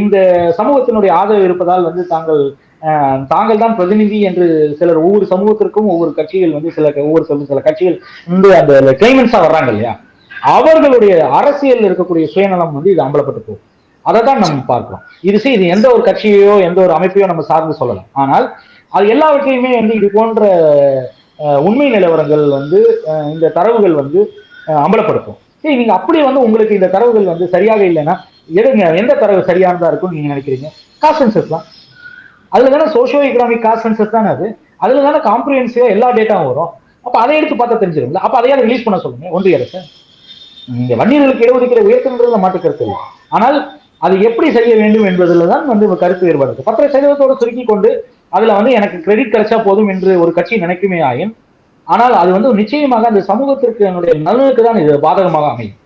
இந்த சமூகத்தினுடைய ஆதரவு இருப்பதால் வந்து தாங்கள் தான் பிரதிநிதி என்று சிலர் ஒவ்வொரு சமூகத்திற்கும் ஒவ்வொரு கட்சிகள் வந்து சில கட்சிகள் வந்து அந்த கிளைமன்ஸா வர்றாங்க இல்லையா, அவர்களுடைய அரசியல் இருக்கக்கூடிய சுயநலம் வந்து இது அம்பலப்பட்டு போகும். அதை தான் நம்ம பார்க்கிறோம். இது எந்த ஒரு கட்சியோ எந்த ஒரு அமைப்பையோ நம்ம சார்ந்து சொல்லலாம். ஆனால் அது எல்லாவற்றையுமே வந்து இது போன்ற உண்மை நிலவரங்கள் வந்து இந்த தரவுகள் வந்து அம்பலப்படுத்தும். சரி, நீங்க அப்படி வந்து உங்களுக்கு இந்த தரவுகள் வந்து சரியாக இல்லைன்னா எந்த தரவு சரியானதா இருக்கும்னு நீங்க நினைக்கிறீங்க? காஸ்ட் சென்சஸ் தான். அதுல தானே சோஷியோ எக்கனாமிக் காஸ்ட் சென்சஸ் தானே அது. அதுல தானே காம்ப்ரிஹென்சிவா எல்லா டேட்டாவும் வரும். அப்ப அதை எடுத்து பார்த்தா தெரிஞ்சிருங்களா? அப்ப அதையாவது ரிலீஸ் பண்ண சொல்லுங்க ஒன்றிய அரசு. நீங்க வன்னியர்களுக்கு இடஒதுக்கீடு உயர்த்துன்றதுல மாற்று கருத்து இல்லை. ஆனால் அது எப்படி செய்ய வேண்டும் என்பதில் தான் வந்து கருத்து வேறுபாடு இருக்கு. 10% சுருக்கி கொண்டு அதுல வந்து எனக்கு கிரெடிட் கிடைச்சா போதும் என்று ஒரு கட்சி நினைக்குமே ஆயின், ஆனால் அது வந்து நிச்சயமாக அந்த சமூகத்திற்கு என்னுடைய நலனுக்கு தான் இது பாதகமாக அமையும்.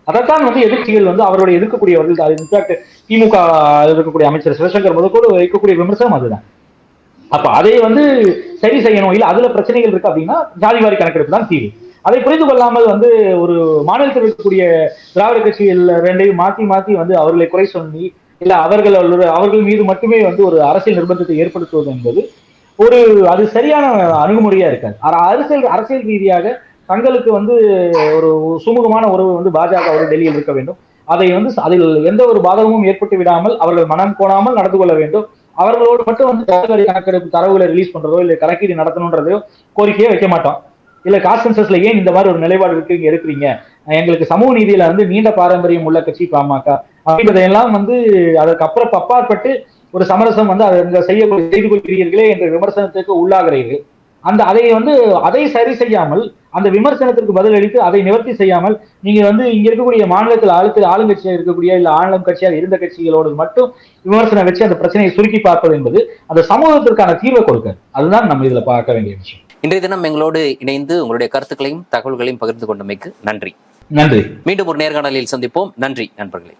அதைத்தான் வந்து எதிர்ச்சிகள் வந்து அவருடைய எதிர்க்கக்கூடியவர்கள், இன்ஃபேக்ட் திமுக இருக்கக்கூடிய அமைச்சர் சிவசங்கர் முதற்கொண்டு வைக்கக்கூடிய விமர்சனம் அதுதான். அப்ப அதை வந்து சரி செய்யணும், இல்ல அதுல பிரச்சனைகள் இருக்கு அப்படின்னா ஜாதிவாரி கணக்கெடுப்பு தான் தீர்வு. அதை புரிந்து கொள்ளாமல் வந்து ஒரு மாநிலத்தில் இருக்கக்கூடிய திராவிட கட்சிகள் ரெண்டையும் மாத்தி மாத்தி வந்து அவர்களை குறை சொல்லி இல்ல அவர்கள் மீது மட்டுமே வந்து ஒரு அரசியல் நிர்பந்தத்தை ஏற்படுத்துவது என்பது அது சரியான அணுகுமுறையா இருக்காது. அரசியல் ரீதியாக தங்களுக்கு வந்து ஒரு சுமூகமான உறவு வந்து பாஜக டெல்லியில் இருக்க வேண்டும். அதை வந்து அதில் எந்த ஒரு பாதகமும் ஏற்பட்டு விடாமல் அவர்கள் மனம் கோணாமல் நடந்து கொள்ள வேண்டும். அவர்களோடு மட்டும் வந்து ஜாதிவாரி கணக்கெடுப்பு தரவுகளை ரிலீஸ் பண்றதோ இல்ல கணக்கீடு நடத்தணுன்றதோ கோரிக்கையே வைக்க மாட்டோம். இல்ல காஸ்ட் சென்சஸ்ல ஏன் இந்த மாதிரி ஒரு நிலைப்பாடு இருக்கிறீங்க, எங்களுக்கு சமூக நீதியில வந்து நீண்ட பாரம்பரியம் உள்ள கட்சி பாமக அப்படின்றதையெல்லாம் வந்து அதற்கு அப்புறம் அப்பாற்பட்டு ஒரு சமரசம் வந்து அதை செய்து கொள்கிறீர்களே என்ற விமர்சனத்திற்கு உள்ளாகிறீர்கள். அதை சரி செய்யாமல் அந்த விமர்சனத்திற்கு பதில் அளித்து அதை நிவர்த்தி செய்யாமல் நீங்க வந்து இங்க இருக்கக்கூடிய மாநிலத்தில் ஆளுங்கட்சியாக இருக்கக்கூடிய இல்ல ஆளும் கட்சியாக இருந்த கட்சிகளோடு மட்டும் விமர்சனம் வச்சு அந்த பிரச்சனையை சுருக்கி பார்ப்பது என்பது அந்த சமூகத்திற்கான தீர்வை கொடுக்காது. அதுதான் நம்ம இதுல பார்க்க வேண்டிய விஷயம். இன்றைய தினம் எங்களோடு இணைந்து உங்களுடைய கருத்துக்களையும் தகவல்களையும் பகிர்ந்து கொண்டமைக்கு நன்றி. நன்றி. மீண்டும் ஒரு நேர்காணலில் சந்திப்போம். நன்றி நண்பர்களே.